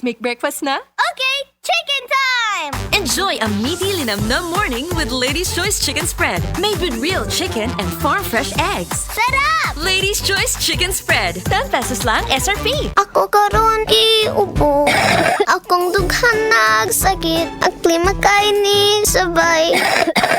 let's make breakfast na. Okay, chicken time! Enjoy a meaty linamnam morning with Lady's Choice Chicken Spread. Made with real chicken and farm-fresh eggs. Sarap! Ladies' Choice Chicken Spread. 10 pesos lang SRP. Ako karon iubo. Akong dughan nagsakit. Ang klima kainin sabay.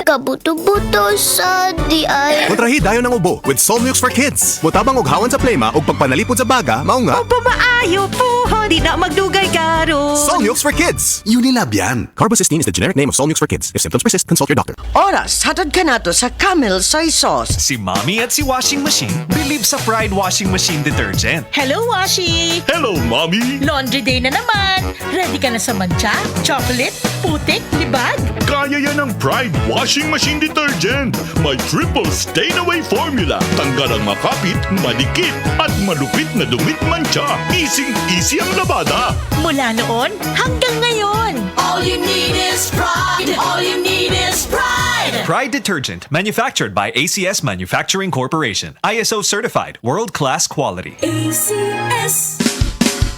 Kabuto-buto sa diay. Kontrahi dayon ng ubo with Solmux for Kids. Mutabang og hawan sa plema ug pagpanalipod sa baga, mao nga Pamaayo po, di na magdugay karo. Solmux for Kids. Unilab yan. Carbocysteine is the generic name of Solmux for Kids. If symptoms persist, consult your doctor. Oras, hatod ka na to sa Camel Soy Sauce. Si Mommy at si Washing Machine believe sa Pride Washing Machine Detergent. Hello, Washi! Hello, Mommy! Laundry day na naman! Ready ka na sa mancha, chocolate, putik, libag? Kaya yan ang Pride Washing Machine Detergent. May triple stain-away formula. Tanggal ang makapit, manikip, at malupit na dumit mancha. Easy ang labada. Mula noon hanggang ngayon. All you need is pride. All you need is pride. Pride Detergent, manufactured by ACS Manufacturing Corporation. ISO certified, world-class quality. ACS.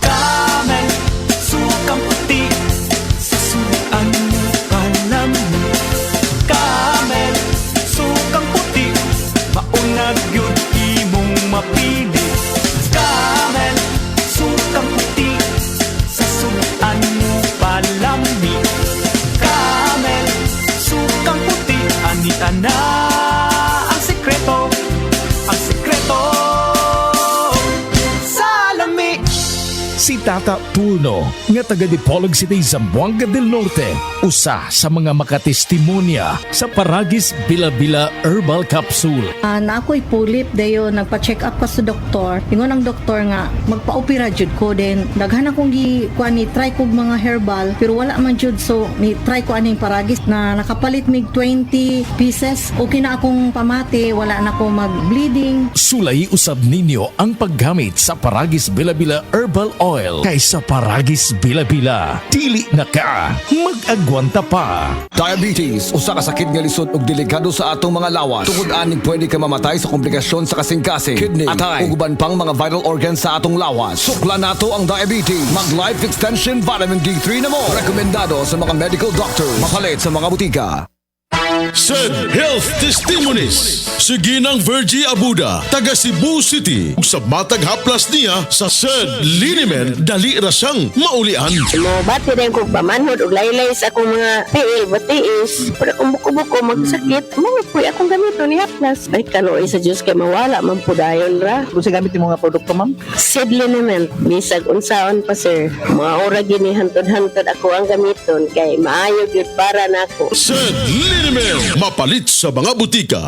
Camel, sukang puti, susuan mo alam mo. Camel, sukang puti, maunag yun imong mapili. Camel, sukang puti, susuan mo palami. Camel, sukang puti, anita na ang sekreto, ang sekreto. Si Tata Pulno, nga taga Dipolog City, Zamboanga del Norte, usa sa mga makatestimonya sa Paragis Bila-Bila Herbal Capsule. Na ako'y pulip dayo nagpa-check up ko sa doktor. Ingon ang doktor nga magpa-opera jud ko din. Daghan akong kuan ni try kog mga herbal pero wala man jud, so ni try ko aning Paragis na nakapalit mig 20 pieces. Okay na akong pamati, wala na ako mag-bleeding. Sulay usab ninyo ang paggamit sa Paragis Bila-Bila Herbal Oil kaysa Paragis Bila-Bila. Dili na ka, mag-agwanta pa. Diabetes, usa ka sakit nga lisod ug delikado sa atong mga lawas. Tungod aning pwede ka mamatay sa komplikasyon sa kasing-kasing, kidney, atay, ug uban pang mga vital organs sa atong lawas. Sukla nato ang diabetes. Mag Life Extension Vitamin D3 na mo. Rekomendado sa mga medical doctors. Mapalit sa mga butika. Said Health Testimonies. Sige ng Virgie Abuda, taga Cebu City. Sa matag haplas niya sa Said Linimen, dali rasang maulian. Bati din ko pamanhod og laylay sa akong mga piil, batiis. Pero kung buko-buko magsakit, mga puy akong gamito ni haplas. Ay kanoy sa Diyos kay mawala man po dayon ra. Kung sa gamit yung mga produkto, ma'am? Said Liniment, bisag unsaon pa sir. Mga ora gini hantod-hantod ako ang gamiton kay maayo gyud para nako. Said Linimen, mapalit sa mga butika.